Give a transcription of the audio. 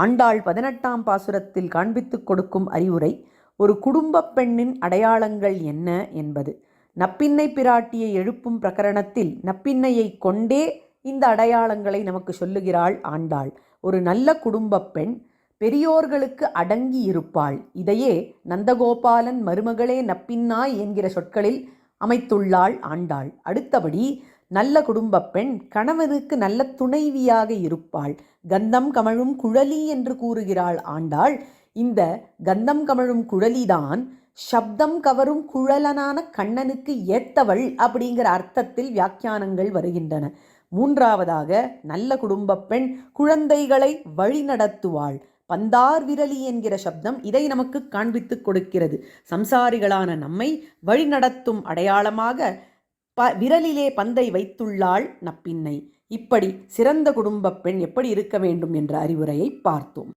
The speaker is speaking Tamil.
ஆண்டாள் 18ஆம் பாசுரத்தில் காண்பித்துக் கொடுக்கும் அறிவுரை ஒரு குடும்பப் பெண்ணின் அடையாளங்கள் என்ன என்பது. நப்பின்னை பிராட்டியை எழுப்பும் பிரகரணத்தில் நப்பின்னையை கொண்டே இந்த அடையாளங்களை நமக்கு சொல்லுகிறாள் ஆண்டாள். ஒரு நல்ல குடும்பப் பெண் பெரியோர்களுக்கு அடங்கி இருப்பாள். இதையே நந்தகோபாலன் மருமகளே நப்பின்னாய் என்கிற சொற்களில் அமைத்துள்ளாள் ஆண்டாள். அடுத்தபடி நல்ல குடும்பப் பெண் கணவனுக்கு நல்ல துணைவியாக இருப்பாள். கந்தம் கமழும் குழலி என்று கூறுகிறாள் ஆண்டாள். இந்த கந்தம் கமழும் குழலிதான் சப்தம் கவரும் குழலனான கண்ணனுக்கு ஏத்தவள் அப்படிங்கிற அர்த்தத்தில் வியாக்கியானங்கள் வருகின்றன. மூன்றாவதாக நல்ல குடும்பப் பெண் குழந்தைகளை வழிநடத்துவாள். பந்தார் விரலி என்கிற சப்தம் இதை நமக்கு காண்பித்துக் கொடுக்கிறது. சம்சாரிகளான நம்மை வழிநடத்தும் அடையாளமாக விரலிலே பந்தை வைத்துள்ளாள் நப்பின்னை. இப்படி சிறந்த குடும்பப் பெண் எப்படி இருக்க வேண்டும் என்ற அறிவுரையை பார்த்தோம்.